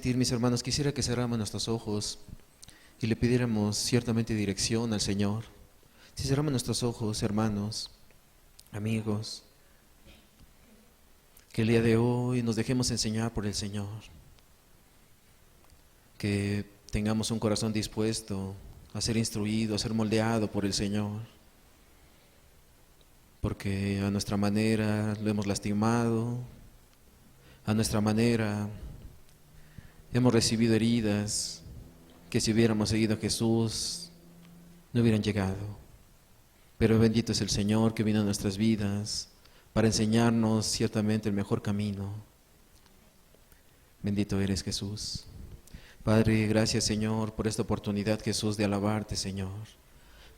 Mis hermanos, quisiera que cerráramos nuestros ojos y le pidiéramos ciertamente dirección al Señor. Si cerramos nuestros ojos, hermanos, amigos, que el día de hoy nos dejemos enseñar por el Señor, que tengamos un corazón dispuesto a ser instruido, a ser moldeado por el Señor, porque a nuestra manera lo hemos lastimado, a nuestra manera hemos recibido heridas que si hubiéramos seguido a Jesús no hubieran llegado. Pero bendito es el Señor que vino a nuestras vidas para enseñarnos ciertamente el mejor camino. Bendito eres, Jesús. Padre, gracias, Señor, por esta oportunidad, Jesús, de alabarte, Señor.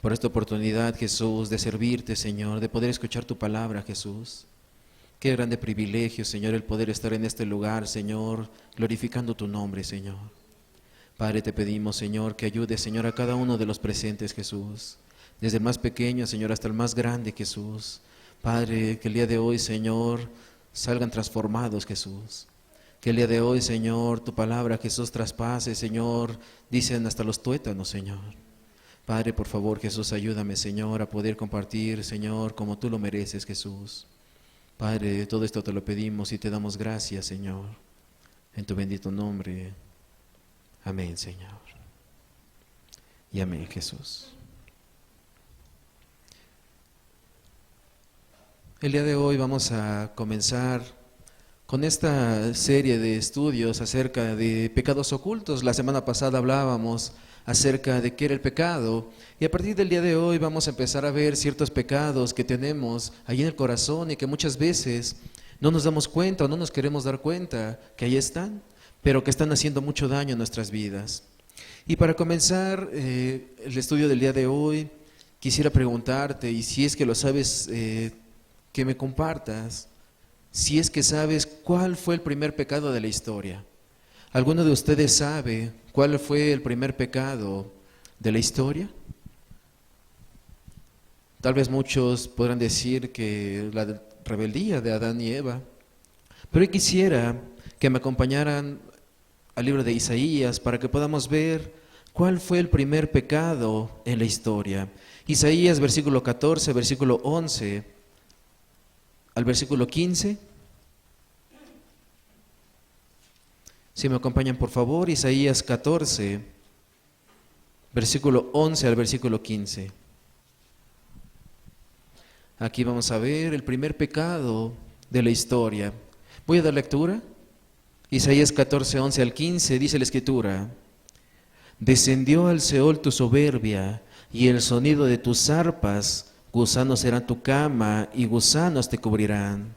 Por esta oportunidad, Jesús, de servirte, Señor, de poder escuchar tu palabra, Jesús. Qué grande privilegio, Señor, el poder estar en este lugar, Señor, glorificando tu nombre, Señor. Padre, te pedimos, Señor, que ayudes, Señor, a cada uno de los presentes, Jesús. Desde el más pequeño, Señor, hasta el más grande, Jesús. Padre, que el día de hoy, Señor, salgan transformados, Jesús. Que el día de hoy, Señor, tu palabra, Jesús, traspase, Señor, dicen hasta los tuétanos, Señor. Padre, por favor, Jesús, ayúdame, Señor, a poder compartir, Señor, como tú lo mereces, Jesús. Padre, todo esto te lo pedimos y te damos gracias, Señor, en tu bendito nombre. Amén, Señor. Y amén, Jesús. El día de hoy vamos a comenzar con esta serie de estudios acerca de pecados ocultos. La semana pasada hablábamos acerca de qué era el pecado y a partir del día de hoy vamos a empezar a ver ciertos pecados que tenemos ahí en el corazón y que muchas veces no nos damos cuenta o no nos queremos dar cuenta que ahí están, pero que están haciendo mucho daño en nuestras vidas. Y para comenzar el estudio del día de hoy, quisiera preguntarte, y si es que lo sabes, que me compartas, si es que sabes cuál fue el primer pecado de la historia. ¿Alguno de ustedes sabe cuál fue el primer pecado de la historia? Tal vez muchos podrán decir que la rebeldía de Adán y Eva, pero yo quisiera que me acompañaran al libro de Isaías para que podamos ver cuál fue el primer pecado en la historia. Isaías, versículo 14, versículo 11 al versículo 15. Si me acompañan, por favor, Isaías 14, versículo 11 al versículo 15. Aquí vamos a ver el primer pecado de la historia. Voy a dar lectura. Isaías 14, 11 al 15, dice la Escritura: Descendió al Seol tu soberbia, y el sonido de tus arpas, gusanos serán tu cama, y gusanos te cubrirán.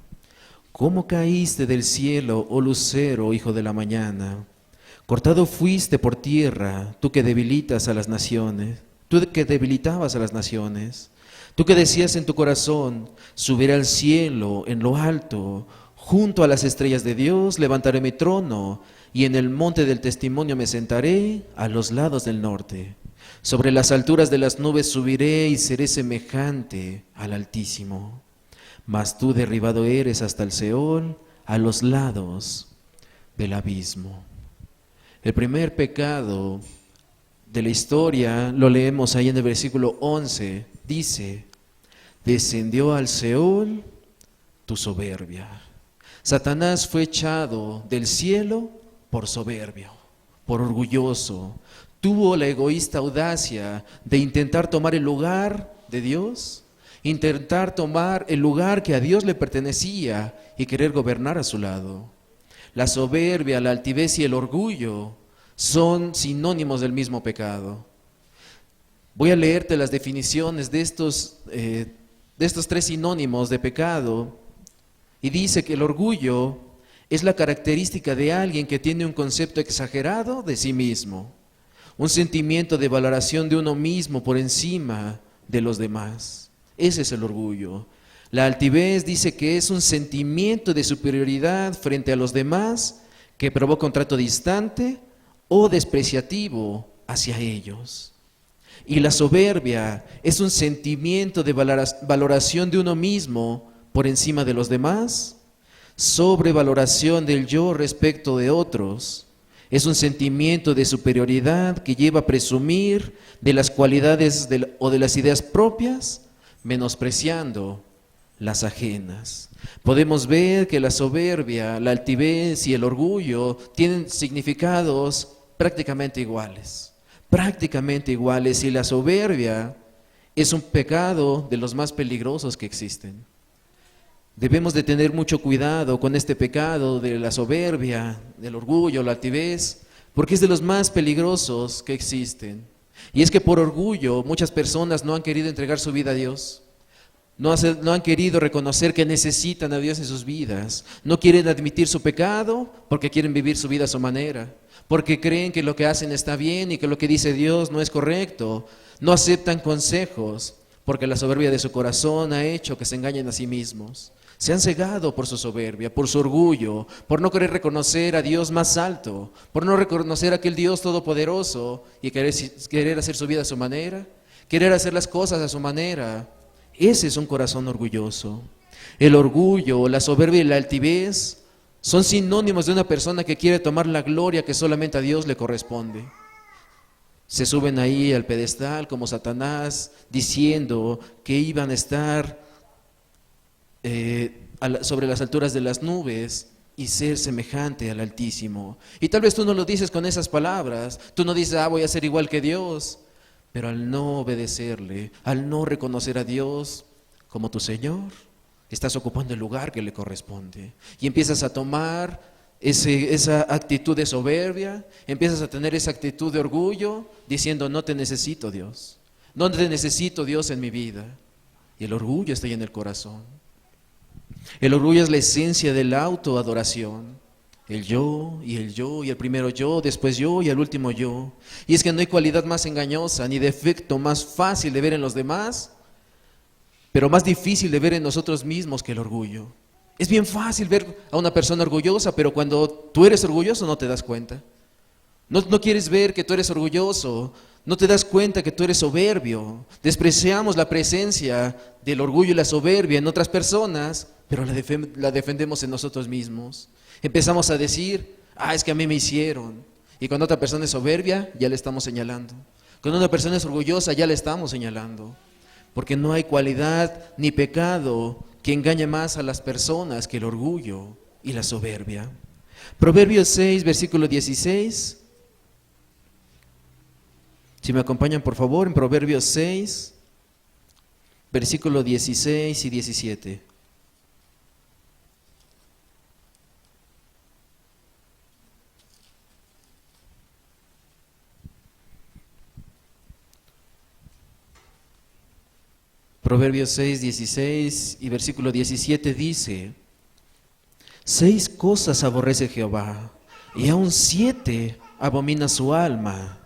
¿Cómo caíste del cielo, oh lucero, hijo de la mañana? Cortado fuiste por tierra, tú que debilitas a las naciones, tú que debilitabas a las naciones, tú que decías en tu corazón: subiré al cielo en lo alto, junto a las estrellas de Dios levantaré mi trono, y en el monte del testimonio me sentaré a los lados del norte. Sobre las alturas de las nubes subiré y seré semejante al Altísimo. Mas tú derribado eres hasta el Seol, a los lados del abismo. El primer pecado de la historia lo leemos ahí en el versículo 11. Dice: descendió al Seol tu soberbia. Satanás fue echado del cielo por soberbio, por orgulloso. Tuvo la egoísta audacia de intentar tomar el lugar de Dios, intentar tomar el lugar que a Dios le pertenecía y querer gobernar a su lado. La soberbia, la altivez y el orgullo son sinónimos del mismo pecado. Voy a leerte las definiciones de estos tres sinónimos de pecado, y dice que el orgullo es la característica de alguien que tiene un concepto exagerado de sí mismo, un sentimiento de valoración de uno mismo por encima de los demás. Ese es el orgullo. La altivez dice que es un sentimiento de superioridad frente a los demás que provoca un trato distante o despreciativo hacia ellos. Y la soberbia es un sentimiento de valoración de uno mismo por encima de los demás, sobrevaloración del yo respecto de otros, Es un sentimiento de superioridad que lleva a presumir de las cualidades o de las ideas propias, menospreciando las ajenas. Podemos ver que la soberbia, la altivez y el orgullo tienen significados prácticamente iguales. Prácticamente iguales, y la soberbia es un pecado de los más peligrosos que existen. Debemos de tener mucho cuidado con este pecado de la soberbia, del orgullo, la altivez, porque es de los más peligrosos que existen. Y es que por orgullo muchas personas no han querido entregar su vida a Dios. No han querido reconocer que necesitan a Dios en sus vidas. No quieren admitir su pecado porque quieren vivir su vida a su manera. Porque creen que lo que hacen está bien y que lo que dice Dios no es correcto. No aceptan consejos porque la soberbia de su corazón ha hecho que se engañen a sí mismos. Se han cegado por su soberbia, por su orgullo, por no querer reconocer a Dios más alto, por no reconocer a aquel Dios todopoderoso y querer hacer su vida a su manera, querer hacer las cosas a su manera. Ese es un corazón orgulloso. El orgullo, la soberbia y la altivez son sinónimos de una persona que quiere tomar la gloria que solamente a Dios le corresponde. Se suben ahí al pedestal como Satanás, diciendo que iban a estar sobre las alturas de las nubes y ser semejante al Altísimo. Y tal vez tú no lo dices con esas palabras, tú no dices, voy a ser igual que Dios, pero al no obedecerle, al no reconocer a Dios como tu Señor, estás ocupando el lugar que le corresponde. Y empiezas a tomar esa actitud de soberbia, empiezas a tener esa actitud de orgullo, diciendo, no te necesito, Dios. No te necesito, Dios, en mi vida. Y el orgullo está ahí en el corazón. El orgullo es la esencia de la autoadoración. El yo, y el primero yo, después yo y el último yo. Y es que no hay cualidad más engañosa ni defecto más fácil de ver en los demás, pero más difícil de ver en nosotros mismos que el orgullo. Es bien fácil ver a una persona orgullosa, pero cuando tú eres orgulloso no te das cuenta. No quieres ver que tú eres orgulloso, no te das cuenta que tú eres soberbio. Despreciamos la presencia del orgullo y la soberbia en otras personas, pero la defendemos en nosotros mismos. Empezamos a decir, es que a mí me hicieron. Y cuando otra persona es soberbia, ya le estamos señalando. Cuando una persona es orgullosa, ya le estamos señalando. Porque no hay cualidad ni pecado que engañe más a las personas que el orgullo y la soberbia. Proverbios 6, versículo 16. Si me acompañan, por favor, en Proverbios 6, versículo 16 y 17. Proverbios 6, 16 y versículo 17 dice, 6 cosas aborrece Jehová, y aun 7 abomina su alma: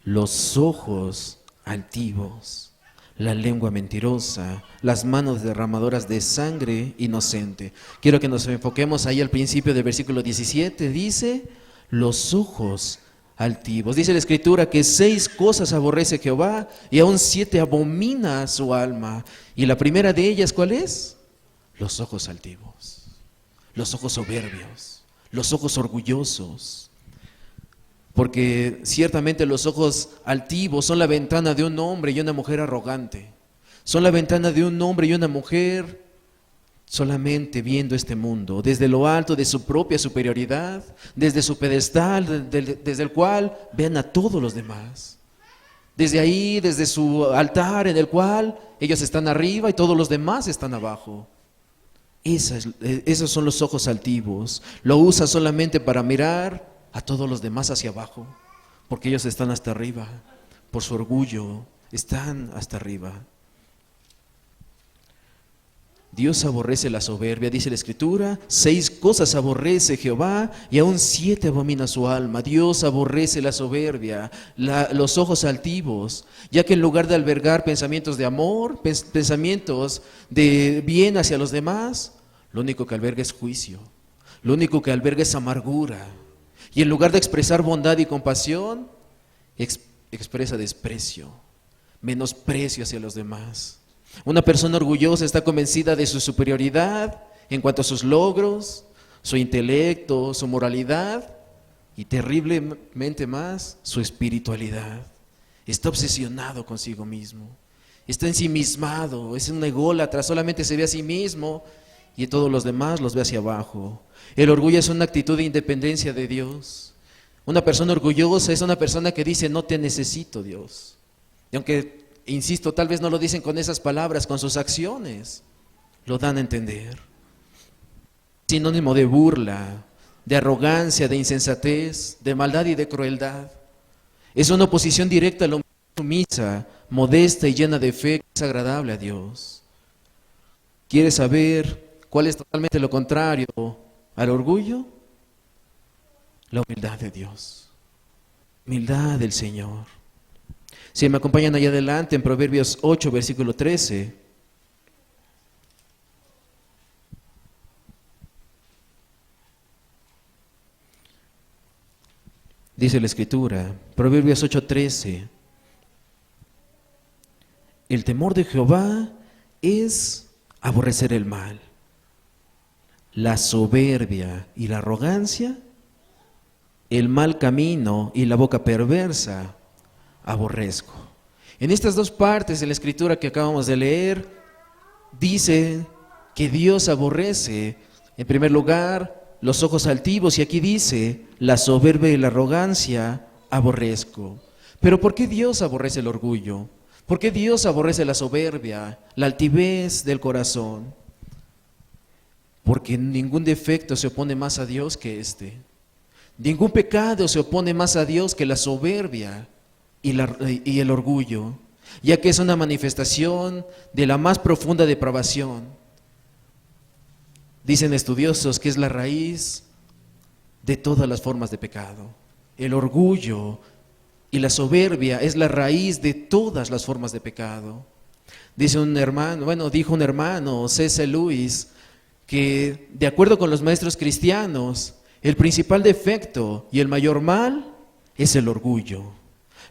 los ojos altivos, la lengua mentirosa, las manos derramadoras de sangre inocente. Quiero que nos enfoquemos ahí al principio del versículo 17, dice, los ojos altivos. Dice la Escritura que 6 cosas aborrece Jehová y aún 7 abomina su alma. Y la primera de ellas, ¿cuál es? Los ojos altivos, los ojos soberbios, los ojos orgullosos. Porque ciertamente los ojos altivos son la ventana de un hombre y una mujer arrogante. Son la ventana de un hombre y una mujer solamente viendo este mundo, desde lo alto de su propia superioridad, desde su pedestal, desde el cual ven a todos los demás. Desde ahí, desde su altar en el cual ellos están arriba y todos los demás están abajo. Esos son los ojos altivos. Lo usa solamente para mirar a todos los demás hacia abajo, porque ellos están hasta arriba. Por su orgullo, están hasta arriba. Dios aborrece la soberbia, dice la Escritura, 6 cosas aborrece Jehová y aún 7 abomina su alma. Dios aborrece la soberbia, los ojos altivos, ya que en lugar de albergar pensamientos de amor, pensamientos de bien hacia los demás, lo único que alberga es juicio, lo único que alberga es amargura. Y en lugar de expresar bondad y compasión, expresa desprecio, menosprecio hacia los demás. Una persona orgullosa está convencida de su superioridad en cuanto a sus logros, su intelecto, su moralidad, y terriblemente más su espiritualidad. Está obsesionado consigo mismo, está ensimismado, es un ególatra, solamente se ve a sí mismo y todos los demás los ve hacia abajo. El orgullo es una actitud de independencia de Dios. Una persona orgullosa es una persona que dice: no te necesito, Dios. Y aunque, insisto, tal vez no lo dicen con esas palabras, con sus acciones lo dan a entender. Sinónimo de burla, de arrogancia, de insensatez, de maldad y de crueldad. Es una oposición directa a la humildad sumisa, modesta y llena de fe, que es agradable a Dios. ¿Quieres saber cuál es totalmente lo contrario al orgullo? La humildad de Dios, humildad del Señor. Si me acompañan allá adelante en Proverbios 8, versículo 13. Dice la Escritura, Proverbios 8:13, el temor de Jehová es aborrecer el mal, la soberbia y la arrogancia, el mal camino y la boca perversa aborrezco. En estas dos partes de la Escritura que acabamos de leer, dice que Dios aborrece, en primer lugar, los ojos altivos, y aquí dice, la soberbia y la arrogancia aborrezco. Pero ¿por qué Dios aborrece el orgullo? ¿Por qué Dios aborrece la soberbia, la altivez del corazón? Porque ningún defecto se opone más a Dios que este. Ningún pecado se opone más a Dios que la soberbia y el orgullo, ya que es una manifestación de la más profunda depravación. Dicen estudiosos que es la raíz de todas las formas de pecado. El orgullo y la soberbia es la raíz de todas las formas de pecado. Dijo un hermano, C.S. Lewis, que de acuerdo con los maestros cristianos, el principal defecto y el mayor mal es el orgullo.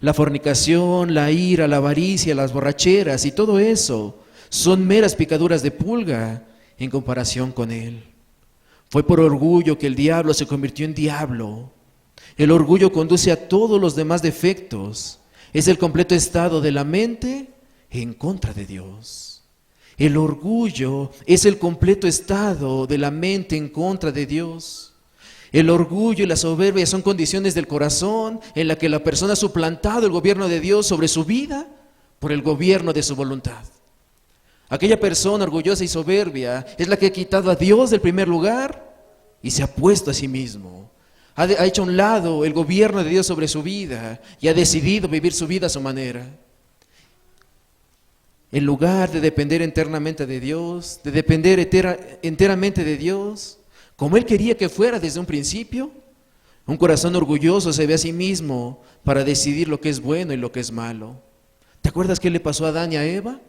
La fornicación, la ira, la avaricia, las borracheras y todo eso son meras picaduras de pulga en comparación con él. Fue por orgullo que el diablo se convirtió en diablo. El orgullo conduce a todos los demás defectos. Es el completo estado de la mente en contra de Dios. El orgullo es el completo estado de la mente en contra de Dios. El orgullo y la soberbia son condiciones del corazón en la que la persona ha suplantado el gobierno de Dios sobre su vida por el gobierno de su voluntad. Aquella persona orgullosa y soberbia es la que ha quitado a Dios del primer lugar y se ha puesto a sí mismo. Ha hecho a un lado el gobierno de Dios sobre su vida y ha decidido vivir su vida a su manera. En lugar de depender eternamente de Dios, de depender enteramente de Dios, como Él quería que fuera desde un principio, un corazón orgulloso se ve a sí mismo para decidir lo que es bueno y lo que es malo. ¿Te acuerdas qué le pasó a Adán y a Eva?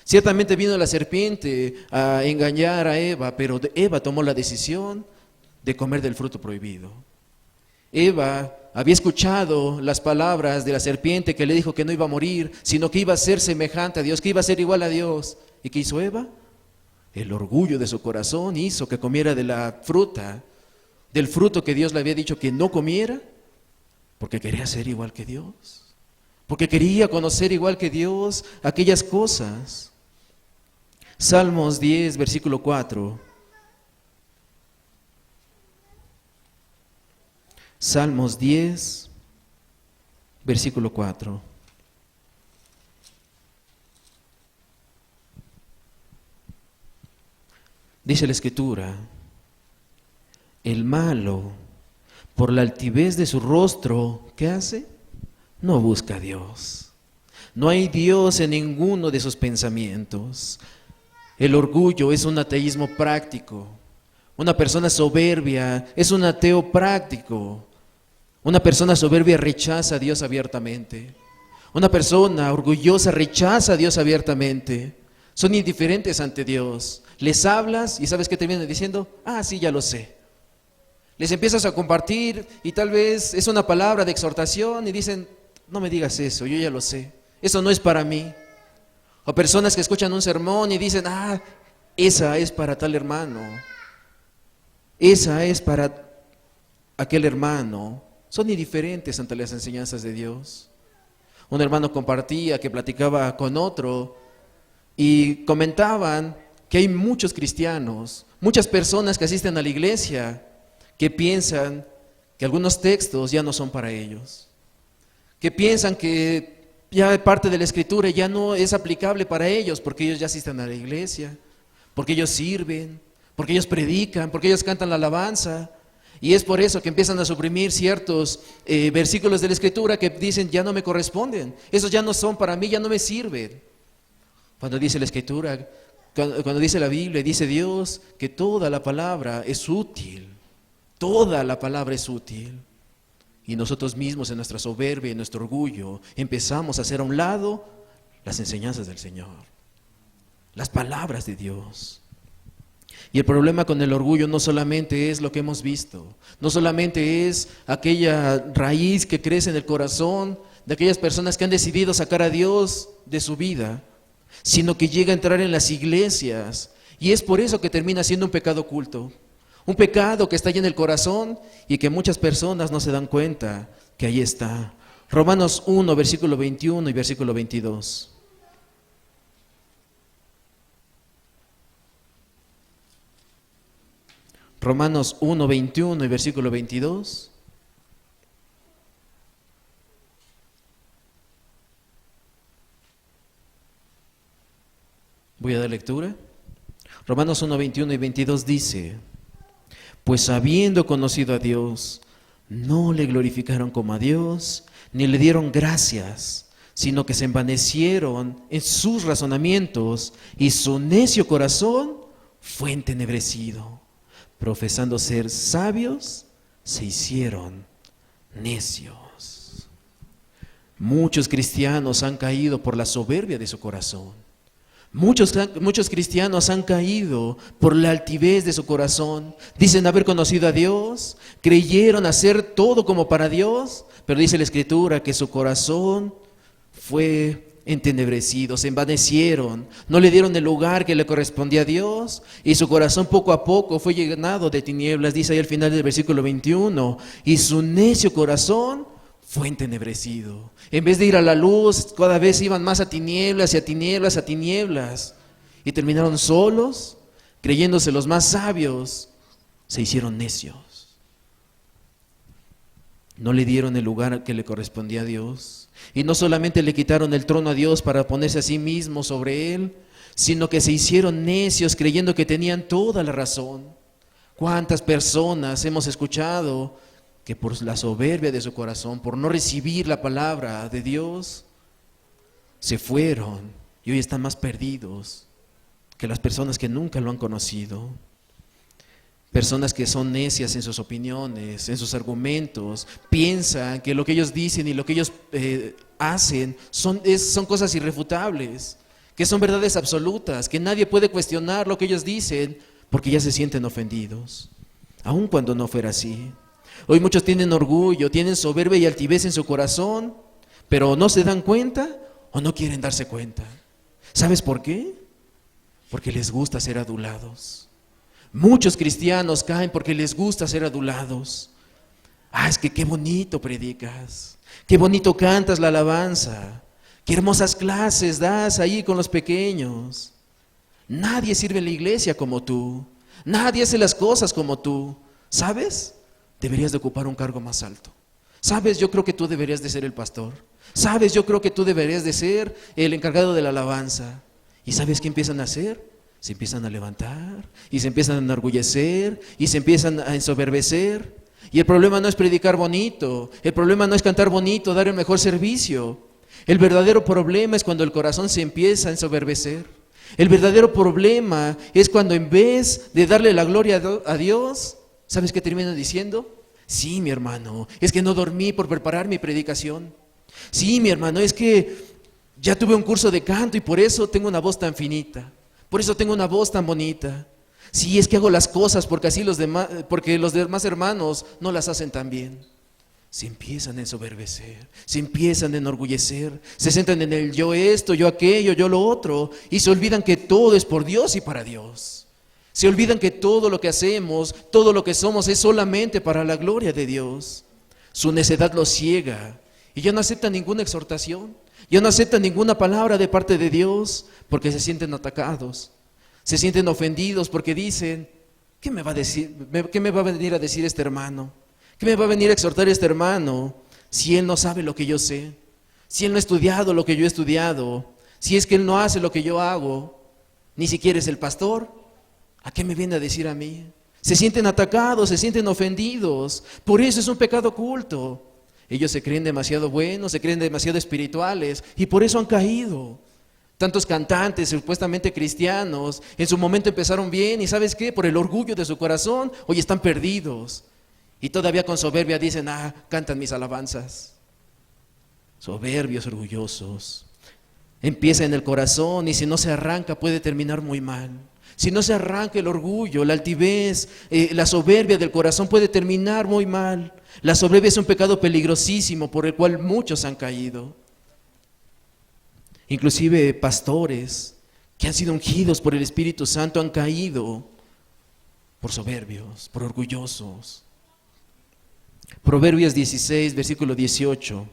Ciertamente vino la serpiente a engañar a Eva, pero Eva tomó la decisión de comer del fruto prohibido. Eva había escuchado las palabras de la serpiente que le dijo que no iba a morir, sino que iba a ser semejante a Dios, que iba a ser igual a Dios. ¿Y qué hizo Eva? El orgullo de su corazón hizo que comiera de la fruta, del fruto que Dios le había dicho que no comiera, porque quería ser igual que Dios, porque quería conocer igual que Dios aquellas cosas. Salmos 10, versículo 4. Salmos 10, versículo 4. Dice la Escritura, el malo, por la altivez de su rostro, ¿qué hace? No busca a Dios. No hay Dios en ninguno de sus pensamientos. El orgullo es un ateísmo práctico. Una persona soberbia es un ateo práctico. Una persona soberbia rechaza a Dios abiertamente. Una persona orgullosa rechaza a Dios abiertamente. Son indiferentes ante Dios. Les hablas y ¿sabes qué te vienen diciendo? Ah, sí, ya lo sé. Les empiezas a compartir y tal vez es una palabra de exhortación y dicen, no me digas eso, yo ya lo sé. Eso no es para mí. O personas que escuchan un sermón y dicen, ah, esa es para tal hermano. Esa es para aquel hermano. son indiferentes ante las enseñanzas de Dios. Un hermano compartía que platicaba con otro y comentaban que hay muchos cristianos, muchas personas que asisten a la iglesia, que piensan que algunos textos ya no son para ellos, que piensan que ya parte de la Escritura ya no es aplicable para ellos porque ellos ya asisten a la iglesia, porque ellos sirven, porque ellos predican, porque ellos cantan la alabanza. Y es por eso que empiezan a suprimir ciertos versículos de la Escritura que dicen ya no me corresponden, esos ya no son para mí, ya no me sirven. Cuando dice la Escritura, cuando dice la Biblia, dice Dios que toda la palabra es útil, toda la palabra es útil. Y nosotros mismos en nuestra soberbia y en nuestro orgullo empezamos a hacer a un lado las enseñanzas del Señor, las palabras de Dios. Y el problema con el orgullo no solamente es lo que hemos visto, no solamente es aquella raíz que crece en el corazón de aquellas personas que han decidido sacar a Dios de su vida, sino que llega a entrar en las iglesias y es por eso que termina siendo un pecado oculto. Un pecado que está allí en el corazón y que muchas personas no se dan cuenta que ahí está. Romanos 1, versículo 21 y versículo 22. Romanos 1, 21 y versículo 22. Voy a dar lectura. Romanos 1, 21 y 22 dice: pues habiendo conocido a Dios, no le glorificaron como a Dios, ni le dieron gracias, sino que se envanecieron en sus razonamientos, y su necio corazón fue entenebrecido. Profesando ser sabios, se hicieron necios. Muchos cristianos han caído por la soberbia de su corazón. Muchos cristianos han caído por la altivez de su corazón. Dicen haber conocido a Dios, creyeron hacer todo como para Dios, pero dice la Escritura que su corazón fue entenebrecido, se envanecieron, no le dieron el lugar que le correspondía a Dios y su corazón poco a poco fue llenado de tinieblas. Dice ahí al final del versículo 21, y su necio corazón fue entenebrecido. En vez de ir a la luz, cada vez iban más a tinieblas y a tinieblas, a tinieblas. Y terminaron solos, creyéndose los más sabios, se hicieron necios. No le dieron el lugar que le correspondía a Dios. Y no solamente le quitaron el trono a Dios para ponerse a sí mismo sobre él, sino que se hicieron necios creyendo que tenían toda la razón. ¿Cuántas personas hemos escuchado que por la soberbia de su corazón, por no recibir la palabra de Dios, se fueron y hoy están más perdidos que las personas que nunca lo han conocido? Personas que son necias en sus opiniones, en sus argumentos, piensan que lo que ellos dicen y lo que ellos hacen son cosas irrefutables, que son verdades absolutas, que nadie puede cuestionar lo que ellos dicen porque ya se sienten ofendidos, aun cuando no fuera así. Hoy muchos tienen orgullo, tienen soberbia y altivez en su corazón, pero no se dan cuenta o no quieren darse cuenta. ¿Sabes por qué? Porque les gusta ser adulados. Muchos cristianos caen porque les gusta ser adulados. Es que qué bonito predicas, qué bonito cantas la alabanza, qué hermosas clases das ahí con los pequeños. Nadie sirve en la iglesia como tú, nadie hace las cosas como tú. ¿Sabes? Deberías de ocupar un cargo más alto. ¿Sabes? Yo creo que tú deberías de ser el pastor. ¿Sabes? Yo creo que tú deberías de ser el encargado de la alabanza. ¿Y sabes qué empiezan a hacer? Se empiezan a levantar y se empiezan a enorgullecer y se empiezan a ensoberbecer. Y el problema no es predicar bonito, el problema no es cantar bonito, dar el mejor servicio. El verdadero problema es cuando el corazón se empieza a ensoberbecer. El verdadero problema es cuando en vez de darle la gloria a Dios, ¿sabes qué termina diciendo? Sí, mi hermano, es que no dormí por preparar mi predicación. Sí, mi hermano, es que ya tuve un curso de canto y por eso tengo una voz tan finita. Por eso tengo una voz tan bonita. Sí, es que hago las cosas porque porque los demás hermanos no las hacen tan bien. Se empiezan a ensoberbecer, se empiezan a enorgullecer, se centran en el yo esto, yo aquello, yo lo otro, y se olvidan que todo es por Dios y para Dios. Se olvidan que todo lo que hacemos, todo lo que somos es solamente para la gloria de Dios. Su necedad los ciega y ya no aceptan ninguna exhortación, ya no aceptan ninguna palabra de parte de Dios porque se sienten atacados, se sienten ofendidos porque dicen, ¿qué me va a decir? ¿Qué me va a venir a decir este hermano? ¿Qué me va a venir a exhortar este hermano si él no sabe lo que yo sé? Si él no ha estudiado lo que yo he estudiado, si es que él no hace lo que yo hago, ni siquiera es el pastor, ¿a qué me viene a decir a mí? Se sienten atacados, se sienten ofendidos. Por eso es un pecado oculto. Ellos se creen demasiado buenos, se creen demasiado espirituales y por eso han caído. Tantos cantantes supuestamente cristianos en su momento empezaron bien y ¿sabes qué? Por el orgullo de su corazón hoy están perdidos. Y todavía con soberbia dicen, cantan mis alabanzas. Soberbios, orgullosos. Empieza en el corazón y si no se arranca puede terminar muy mal. Si no se arranca el orgullo, la altivez, la soberbia del corazón puede terminar muy mal. La soberbia es un pecado peligrosísimo por el cual muchos han caído. Inclusive pastores que han sido ungidos por el Espíritu Santo han caído por soberbios, por orgullosos. Proverbios 16, versículo 18.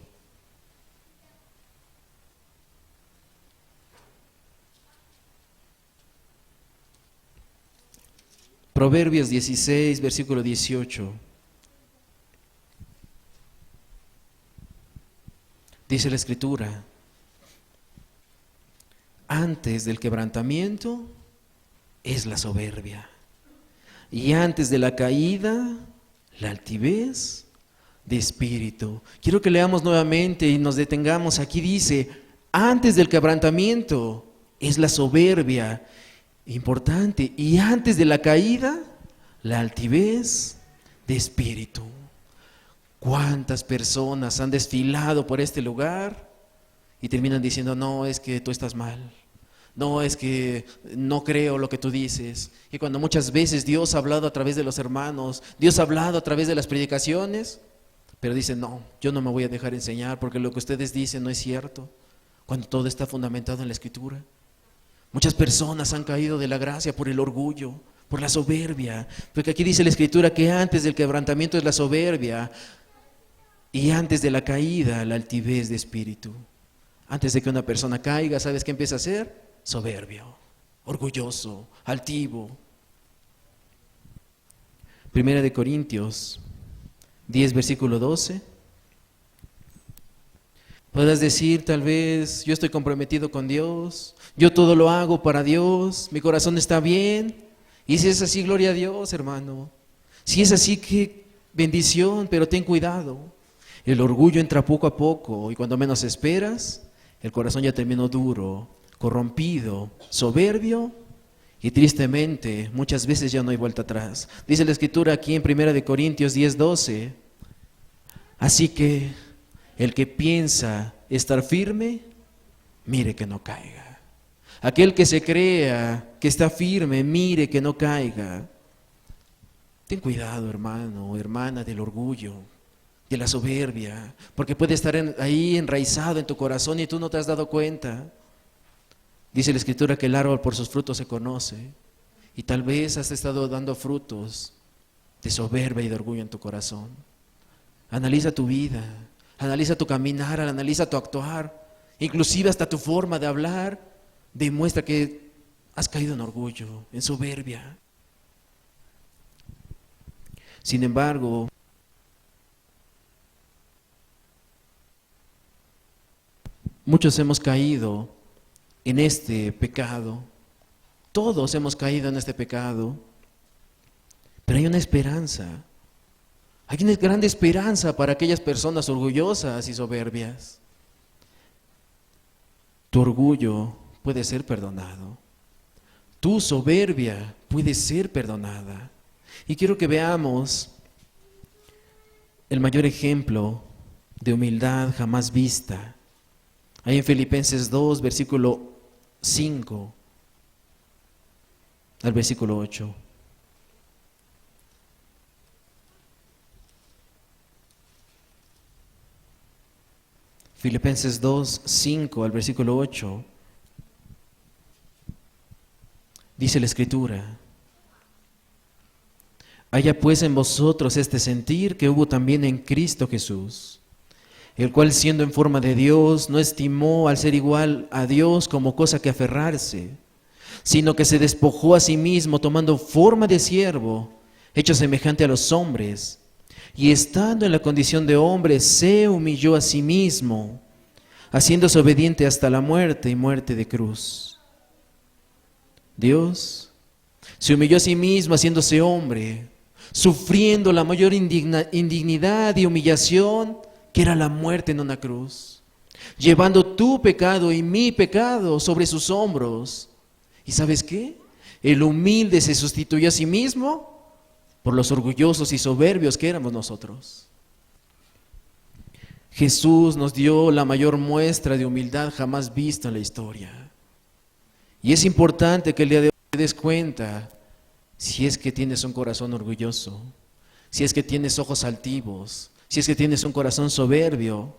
Proverbios 16, versículo 18. Dice la Escritura, antes del quebrantamiento es la soberbia, y antes de la caída, la altivez de espíritu. Quiero que leamos nuevamente y nos detengamos. Aquí dice, antes del quebrantamiento es la soberbia, importante, y antes de la caída, la altivez de espíritu. ¿Cuántas personas han desfilado por este lugar y terminan diciendo, no, es que tú estás mal, no, es que no creo lo que tú dices? Y cuando muchas veces Dios ha hablado a través de los hermanos, Dios ha hablado a través de las predicaciones, pero dicen, no, yo no me voy a dejar enseñar porque lo que ustedes dicen no es cierto, cuando todo está fundamentado en la Escritura. Muchas personas han caído de la gracia por el orgullo, por la soberbia, porque aquí dice la Escritura que antes del quebrantamiento es la soberbia y antes de la caída la altivez de espíritu. Antes de que una persona caiga, ¿sabes qué empieza a ser? Soberbio, orgulloso, altivo. Primera de Corintios 10, versículo 12. Puedas decir, tal vez, yo estoy comprometido con Dios, yo todo lo hago para Dios, mi corazón está bien. Y si es así, gloria a Dios, hermano. Si es así, qué bendición, pero ten cuidado. El orgullo entra poco a poco y cuando menos esperas, el corazón ya terminó duro, corrompido, soberbio y tristemente muchas veces ya no hay vuelta atrás. Dice la Escritura aquí en 1 Corintios 10, 12. Así que el que piensa estar firme, mire que no caiga. Aquel que se crea que está firme, mire que no caiga. Ten cuidado, hermano o hermana, del orgullo, de la soberbia, porque puede estar ahí enraizado en tu corazón y tú no te has dado cuenta. Dice la Escritura que el árbol por sus frutos se conoce, y tal vez has estado dando frutos de soberbia y de orgullo en tu corazón. Analiza tu vida, analiza tu caminar, analiza tu actuar, inclusive hasta tu forma de hablar demuestra que has caído en orgullo, en soberbia. Sin embargo, muchos hemos caído en este pecado, todos hemos caído en este pecado, pero hay una esperanza, hay una grande esperanza para aquellas personas orgullosas y soberbias. Tu orgullo puede ser perdonado, tu soberbia puede ser perdonada. Y quiero que veamos el mayor ejemplo de humildad jamás vista. Ahí en Filipenses 2, versículo 5 al versículo 8. Filipenses 2, 5 al versículo 8. Dice la Escritura: Haya pues en vosotros este sentir que hubo también en Cristo Jesús, el cual siendo en forma de Dios, no estimó al ser igual a Dios como cosa que aferrarse, sino que se despojó a sí mismo, tomando forma de siervo, hecho semejante a los hombres, y estando en la condición de hombre, se humilló a sí mismo, haciéndose obediente hasta la muerte y muerte de cruz. Dios se humilló a sí mismo, haciéndose hombre, sufriendo la mayor indignidad y humillación, que era la muerte en una cruz, llevando tu pecado y mi pecado sobre sus hombros. ¿Y sabes qué? El humilde se sustituyó a sí mismo por los orgullosos y soberbios que éramos nosotros. Jesús nos dio la mayor muestra de humildad jamás vista en la historia. Y es importante que el día de hoy te des cuenta si es que tienes un corazón orgulloso, si es que tienes ojos altivos, si es que tienes un corazón soberbio,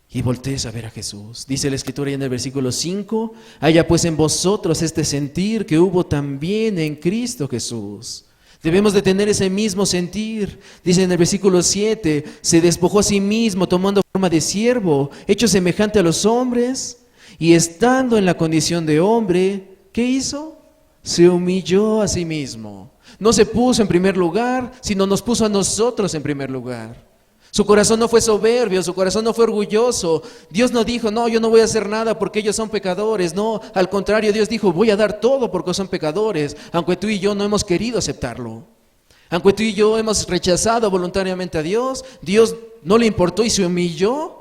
y voltees a ver a Jesús. Dice la Escritura ahí en el versículo 5, haya pues en vosotros este sentir que hubo también en Cristo Jesús. Debemos de tener ese mismo sentir. Dice en el versículo 7, se despojó a sí mismo tomando forma de siervo, hecho semejante a los hombres, y estando en la condición de hombre, ¿qué hizo? Se humilló a sí mismo. No se puso en primer lugar, sino nos puso a nosotros en primer lugar. Su corazón no fue soberbio, su corazón no fue orgulloso. Dios no dijo, no, yo no voy a hacer nada porque ellos son pecadores. No, al contrario, Dios dijo, voy a dar todo porque son pecadores, aunque tú y yo no hemos querido aceptarlo. Aunque tú y yo hemos rechazado voluntariamente a Dios, Dios no le importó y se humilló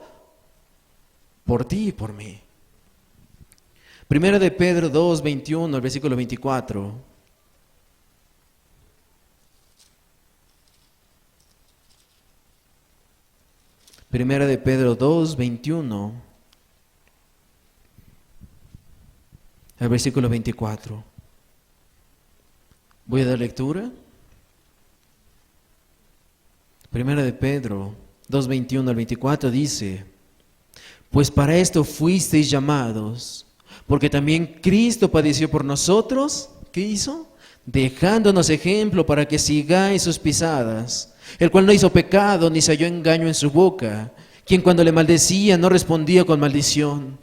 por ti y por mí. Primera de Pedro 2, 21, el versículo 24. Primera de Pedro 2, 21, al versículo 24. Voy a dar lectura. Primera de Pedro 2, 21 al 24 dice, pues para esto fuisteis llamados, porque también Cristo padeció por nosotros. ¿Qué hizo? Dejándonos ejemplo para que sigáis sus pisadas, el cual no hizo pecado ni se halló engaño en su boca, quien cuando le maldecía no respondía con maldición,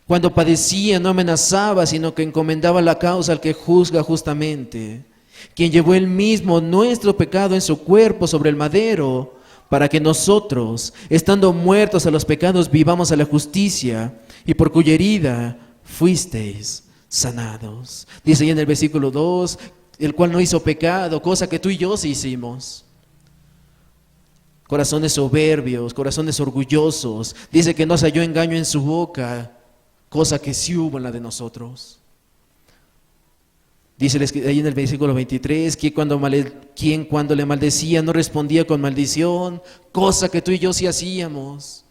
cuando padecía no amenazaba, sino que encomendaba la causa al que juzga justamente, quien llevó él mismo nuestro pecado en su cuerpo sobre el madero, para que nosotros, estando muertos a los pecados, vivamos a la justicia, y por cuya herida fuisteis sanados. Dice ahí en el versículo 2, el cual no hizo pecado, cosa que tú y yo sí hicimos. Corazones soberbios, corazones orgullosos. Dice que no se halló engaño en su boca, cosa que sí hubo en la de nosotros. Dice ahí en el versículo 23, quien cuando le maldecía no respondía con maldición, cosa que tú y yo sí hacíamos.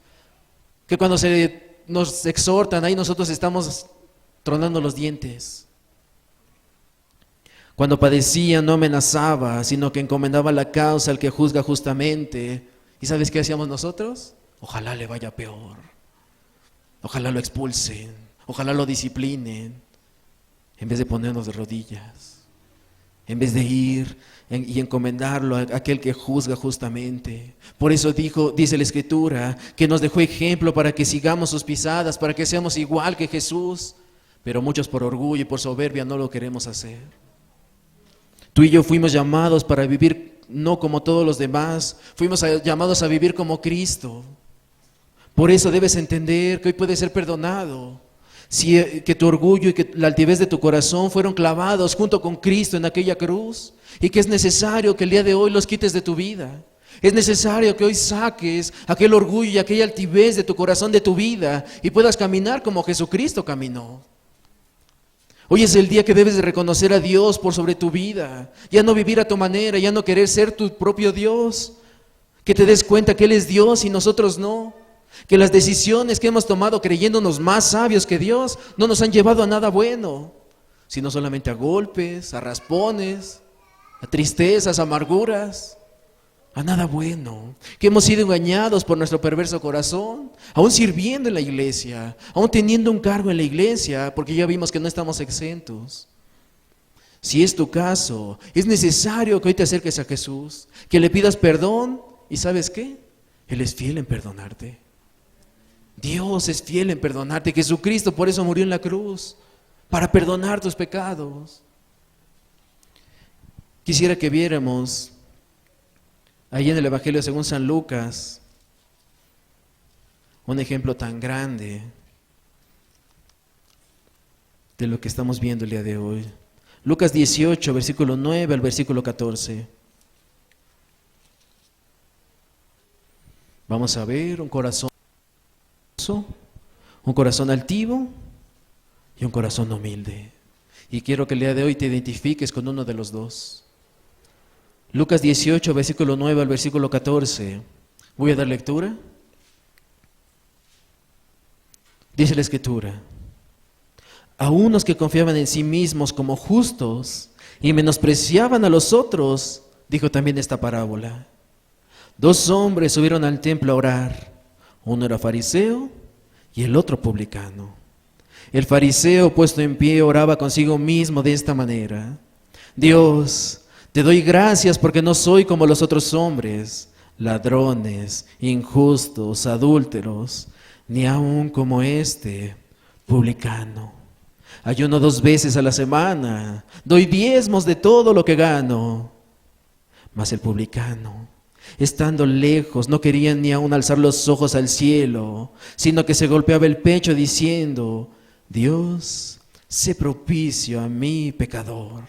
Que cuando nos exhortan, ahí nosotros estamos tronando los dientes. Cuando padecía no amenazaba, sino que encomendaba la causa al que juzga justamente. ¿Y sabes qué hacíamos nosotros? Ojalá le vaya peor. Ojalá lo expulsen. Ojalá lo disciplinen. En vez de ponernos de rodillas. En vez de ir y encomendarlo a aquel que juzga justamente. Por eso dice la Escritura, que nos dejó ejemplo para que sigamos sus pisadas, para que seamos igual que Jesús. Pero muchos por orgullo y por soberbia no lo queremos hacer. Tú y yo fuimos llamados para vivir no como todos los demás, fuimos llamados a vivir como Cristo. Por eso debes entender que hoy puedes ser perdonado, que tu orgullo y que la altivez de tu corazón fueron clavados junto con Cristo en aquella cruz, y que es necesario que el día de hoy los quites de tu vida. Es necesario que hoy saques aquel orgullo y aquella altivez de tu corazón, de tu vida, y puedas caminar como Jesucristo caminó. Hoy es el día que debes de reconocer a Dios por sobre tu vida, ya no vivir a tu manera, ya no querer ser tu propio Dios, que te des cuenta que Él es Dios y nosotros no, que las decisiones que hemos tomado creyéndonos más sabios que Dios no nos han llevado a nada bueno, sino solamente a golpes, a raspones, a tristezas, a amarguras, a nada bueno, que hemos sido engañados por nuestro perverso corazón, aún sirviendo en la iglesia, aún teniendo un cargo en la iglesia, porque ya vimos que no estamos exentos. Si es tu caso, es necesario que hoy te acerques a Jesús, que le pidas perdón y ¿sabes qué? Él es fiel en perdonarte. Dios es fiel en perdonarte. Jesucristo por eso murió en la cruz, para perdonar tus pecados. Quisiera que viéramos ahí en el Evangelio según San Lucas un ejemplo tan grande de lo que estamos viendo el día de hoy. Lucas 18, versículo 9 al versículo 14. Vamos a ver un corazón altivo y un corazón humilde. Y quiero que el día de hoy te identifiques con uno de los dos. Lucas 18, versículo 9 al versículo 14. Voy a dar lectura. Dice la Escritura: a unos que confiaban en sí mismos como justos y menospreciaban a los otros, dijo también esta parábola. 2 hombres subieron al templo a orar. Uno era fariseo y el otro publicano. El fariseo, puesto en pie, oraba consigo mismo de esta manera: Dios, te doy gracias porque no soy como los otros hombres, ladrones, injustos, adúlteros, ni aun como este publicano. Ayuno 2 veces a la semana, doy diezmos de todo lo que gano. Mas el publicano, estando lejos, no quería ni aun alzar los ojos al cielo, sino que se golpeaba el pecho diciendo: Dios, sé propicio a mí, pecador.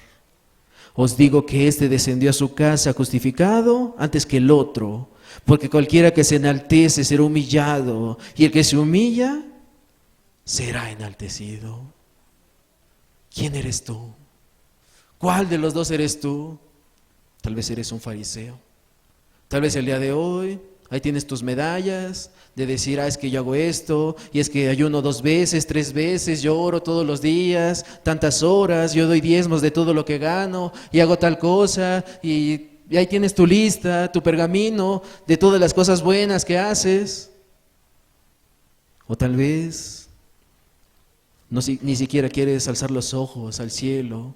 Os digo que éste descendió a su casa justificado antes que el otro, porque cualquiera que se enaltece será humillado, y el que se humilla será enaltecido. ¿Quién eres tú? ¿Cuál de los dos eres tú? Tal vez eres un fariseo. Tal vez el día de hoy, ahí tienes tus medallas de decir: es que yo hago esto, y es que ayuno 2 veces, 3 veces, yo oro todos los días, tantas horas, yo doy diezmos de todo lo que gano, y hago tal cosa, y ahí tienes tu lista, tu pergamino de todas las cosas buenas que haces. O tal vez ni siquiera quieres alzar los ojos al cielo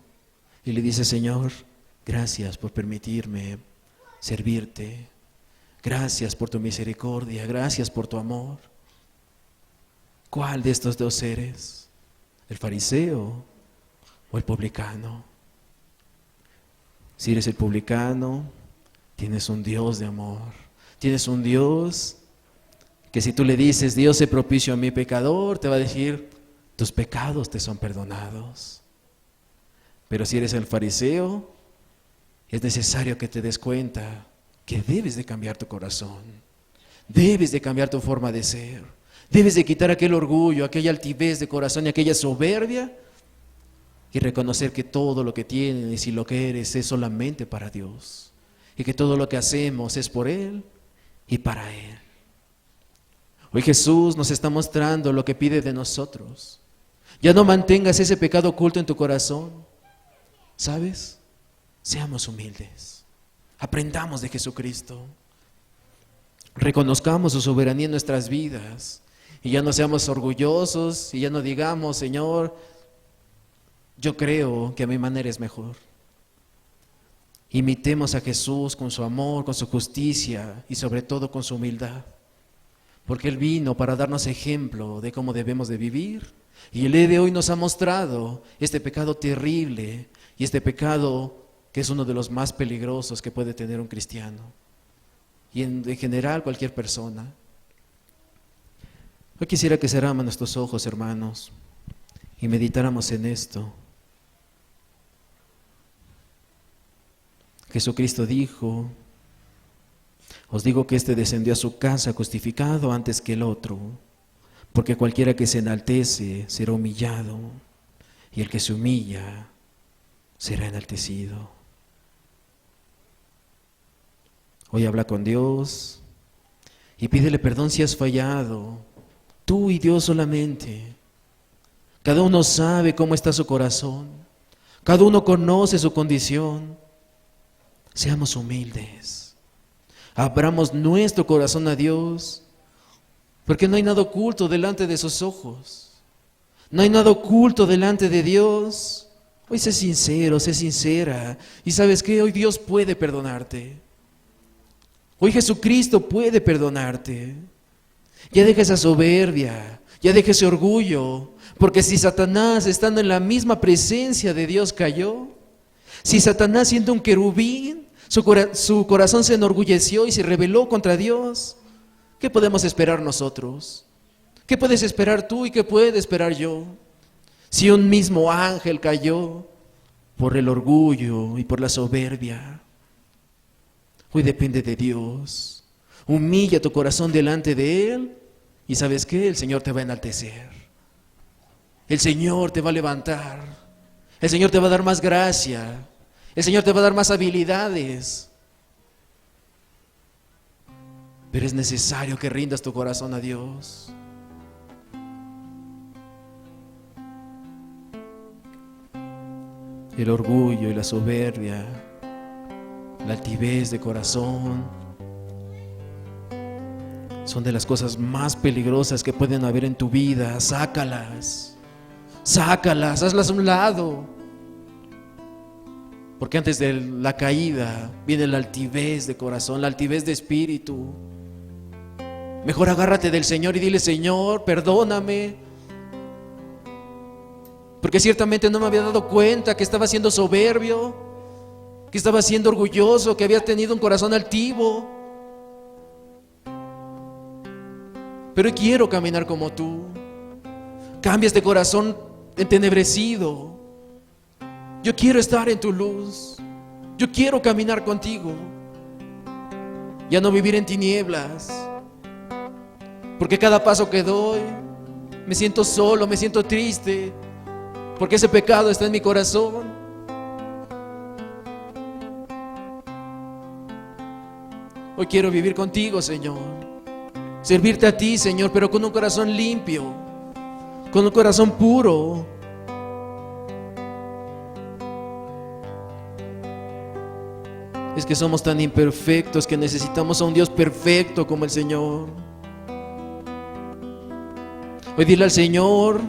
y le dices: Señor, gracias por permitirme servirte. Gracias por tu misericordia, gracias por tu amor. ¿Cuál de estos dos eres? ¿El fariseo o el publicano? Si eres el publicano, tienes un Dios de amor. Tienes un Dios que si tú le dices: Dios, sé propicio a mi pecador, te va a decir: tus pecados te son perdonados. Pero si eres el fariseo, es necesario que te des cuenta que debes de cambiar tu corazón, debes de cambiar tu forma de ser, debes de quitar aquel orgullo, aquella altivez de corazón y aquella soberbia, y reconocer que todo lo que tienes y lo que eres es solamente para Dios, y que todo lo que hacemos es por Él y para Él. Hoy Jesús nos está mostrando lo que pide de nosotros. Ya no mantengas ese pecado oculto en tu corazón. ¿Sabes? Seamos humildes. Aprendamos de Jesucristo. Reconozcamos su soberanía en nuestras vidas. Y ya no seamos orgullosos y ya no digamos: Señor, yo creo que a mi manera es mejor. Imitemos a Jesús con su amor, con su justicia y sobre todo con su humildad. Porque Él vino para darnos ejemplo de cómo debemos de vivir. Y el día de hoy nos ha mostrado este pecado terrible y este pecado que es uno de los más peligrosos que puede tener un cristiano y en general cualquier persona. Yo quisiera que cerráramos nuestros ojos, hermanos, y meditáramos en esto. Jesucristo dijo: os digo que éste descendió a su casa justificado antes que el otro, porque cualquiera que se enaltece será humillado, y el que se humilla será enaltecido. Hoy habla con Dios y pídele perdón si has fallado, tú y Dios solamente. Cada uno sabe cómo está su corazón, cada uno conoce su condición. Seamos humildes, abramos nuestro corazón a Dios, porque no hay nada oculto delante de sus ojos, no hay nada oculto delante de Dios. Hoy sé sincero, sé sincera. Y ¿sabes qué? Hoy Dios puede perdonarte. Hoy Jesucristo puede perdonarte. Ya deja esa soberbia, ya deja ese orgullo. Porque si Satanás, estando en la misma presencia de Dios, cayó, si Satanás, siendo un querubín, su corazón se enorgulleció y se rebeló contra Dios, ¿qué podemos esperar nosotros? ¿Qué puedes esperar tú y qué puedo esperar yo? Si un mismo ángel cayó por el orgullo y por la soberbia, hoy depende de Dios. Humilla tu corazón delante de Él y ¿sabes qué? El Señor te va a enaltecer. El Señor te va a levantar. El Señor te va a dar más gracia. El Señor te va a dar más habilidades. Pero es necesario que rindas tu corazón a Dios. El orgullo y la soberbia, la altivez de corazón, son de las cosas más peligrosas que pueden haber en tu vida. Sácalas, hazlas a un lado. Porque antes de la caída viene la altivez de corazón, la altivez de espíritu. Mejor agárrate del Señor y dile: Señor, perdóname. Porque ciertamente no me había dado cuenta que estaba siendo soberbio, que estaba siendo orgulloso, que había tenido un corazón altivo. Pero hoy quiero caminar como tú. Cambia este corazón entenebrecido. Yo quiero estar en tu luz. Yo quiero caminar contigo. Ya no vivir en tinieblas. Porque cada paso que doy me siento solo, me siento triste. Porque ese pecado está en mi corazón. Hoy quiero vivir contigo, Señor. Servirte a ti, Señor, pero con un corazón limpio, con un corazón puro. Es que somos tan imperfectos que necesitamos a un Dios perfecto como el Señor. Hoy dile al Señor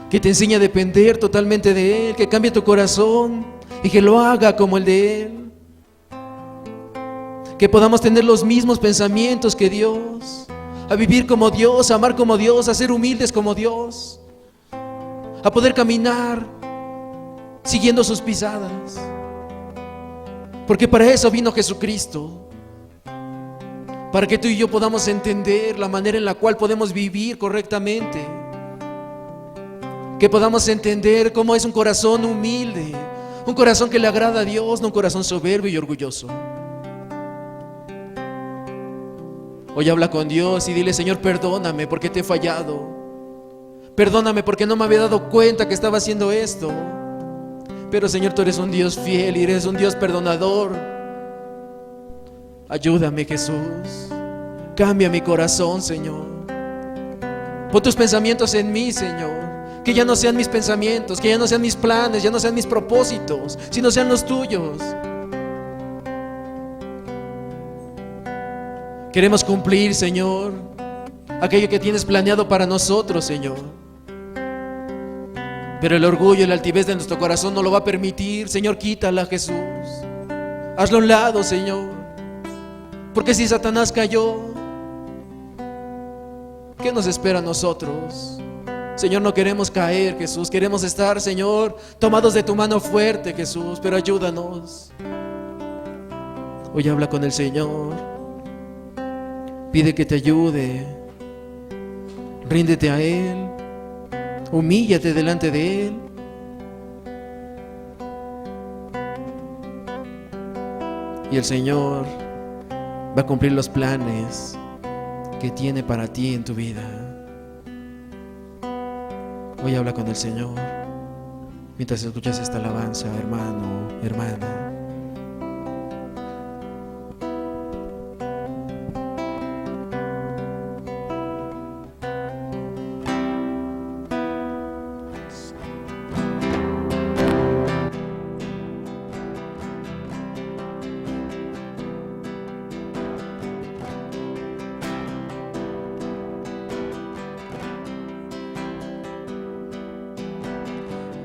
que te enseñe a depender totalmente de Él, que cambie tu corazón y que lo haga como el de Él. Que podamos tener los mismos pensamientos que Dios, a vivir como Dios, a amar como Dios, a ser humildes como Dios, a poder caminar siguiendo sus pisadas. Porque para eso vino Jesucristo, para que tú y yo podamos entender la manera en la cual podemos vivir correctamente. Que podamos entender cómo es un corazón humilde, un corazón que le agrada a Dios, no un corazón soberbio y orgulloso. Hoy habla con Dios y dile: Señor, perdóname porque te he fallado. Perdóname porque no me había dado cuenta que estaba haciendo esto. Pero Señor, tú eres un Dios fiel y eres un Dios perdonador. Ayúdame, Jesús. Cambia mi corazón, Señor. Pon tus pensamientos en mí, Señor. Que ya no sean mis pensamientos, que ya no sean mis planes, ya no sean mis propósitos, sino sean los tuyos. Queremos cumplir, Señor, aquello que tienes planeado para nosotros, Señor. Pero el orgullo y la altivez de nuestro corazón no lo va a permitir. Señor, quítala, Jesús. Hazlo a un lado, Señor. Porque si Satanás cayó, ¿qué nos espera a nosotros? Señor, no queremos caer, Jesús. Queremos estar, Señor, tomados de tu mano fuerte, Jesús. Pero ayúdanos. Hoy habla con el Señor. Pide que te ayude. Ríndete a Él. Humíllate delante de Él. Y el Señor va a cumplir los planes que tiene para ti en tu vida. Hoy habla con el Señor mientras escuchas esta alabanza, hermano, hermana.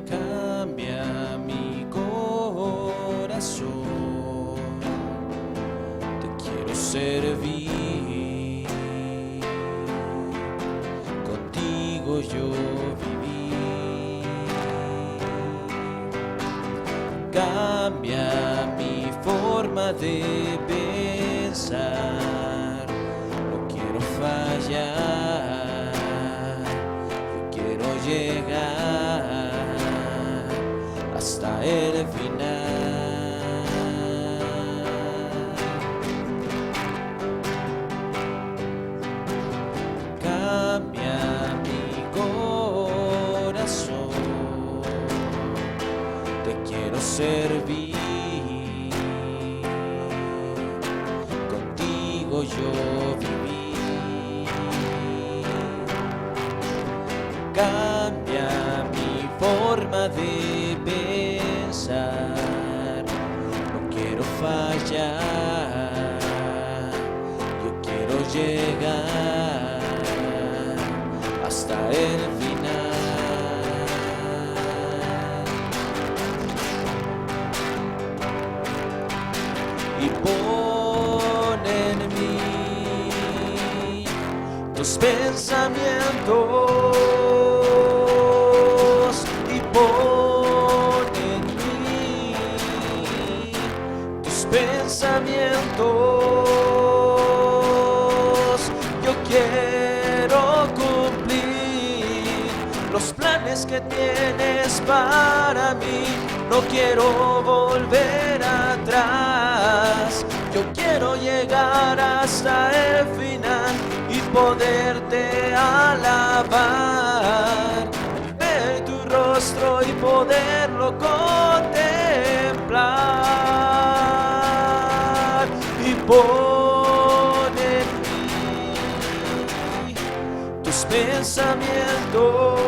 Cambia mi servir, contigo yo viví. Cambia mi forma de pensar, no quiero fallar, yo quiero llegar hasta el final. Cambia mi corazón, te quiero servir, contigo yo viví. Cambia mi forma de pensar, no quiero fallar, yo quiero llegar hasta el final. Y pon en mí tus pensamientos, y pon en mí tus pensamientos. Yo quiero cumplir los planes que tienes para mí, no quiero volver atrás. Yo quiero llegar hasta el final y poderte alabar, ver tu rostro y poderlo contemplar. Y pon en mí tus pensamientos,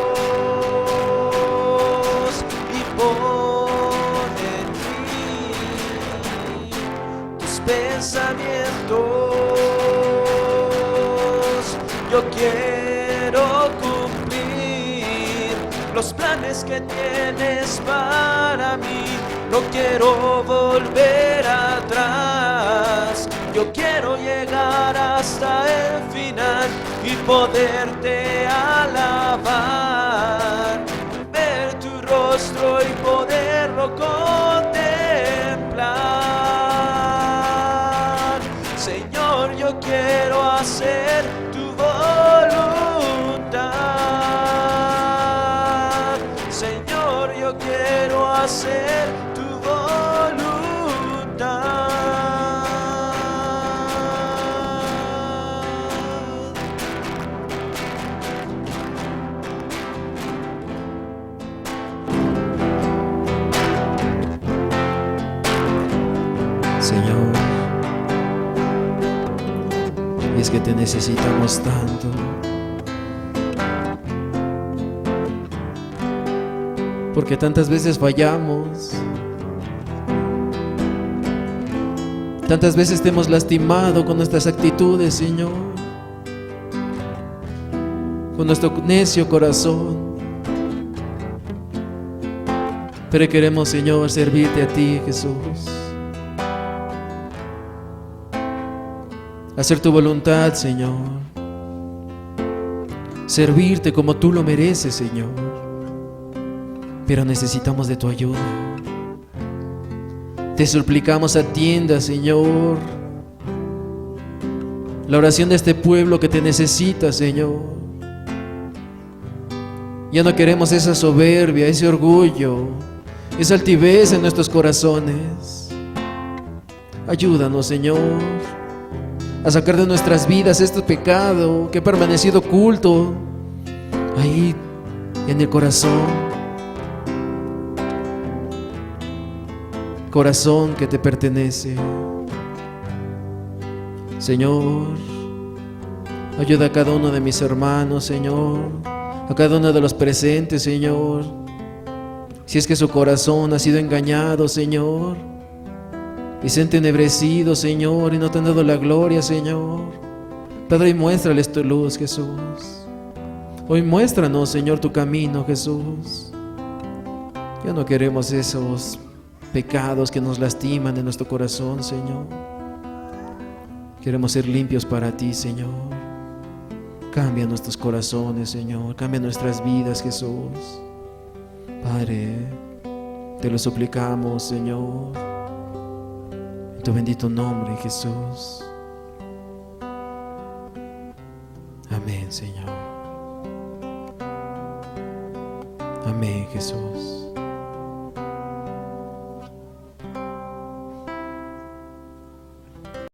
y pon en mí tus pensamientos. Yo quiero cumplir los planes que tienes para mí, no quiero volver atrás. Yo quiero llegar hasta el final y poderte alabar, ver tu rostro y poderlo contemplar. Señor, yo quiero hacer tu voluntad. Señor, yo quiero hacer tu voluntad. Señor, y es que te necesitamos tanto. Porque tantas veces fallamos, tantas veces te hemos lastimado con nuestras actitudes, Señor, con nuestro necio corazón. Pero queremos, Señor, servirte a ti, Jesús, hacer tu voluntad, Señor, servirte como tú lo mereces, Señor. Pero necesitamos de tu ayuda. Te suplicamos, atienda, Señor, la oración de este pueblo que te necesita, Señor. Ya no queremos esa soberbia, ese orgullo, esa altivez en nuestros corazones. Ayúdanos, Señor, a sacar de nuestras vidas este pecado que ha permanecido oculto ahí en el corazón. Corazón que te pertenece. Señor, ayuda a cada uno de mis hermanos, Señor, a cada uno de los presentes, Señor. Si es que su corazón ha sido engañado, Señor, y se ha entenebrecido, Señor, y no te han dado la gloria, Señor, Padre, y muéstrales tu luz, Jesús. Hoy muéstranos, Señor, tu camino, Jesús. Ya no queremos esos pecados que nos lastiman en nuestro corazón, Señor. Queremos ser limpios para ti, Señor. Cambia nuestros corazones, Señor. Cambia nuestras vidas, Jesús. Padre, te lo suplicamos, Señor. En tu bendito nombre, Jesús. Amén, Señor. Amén, Jesús.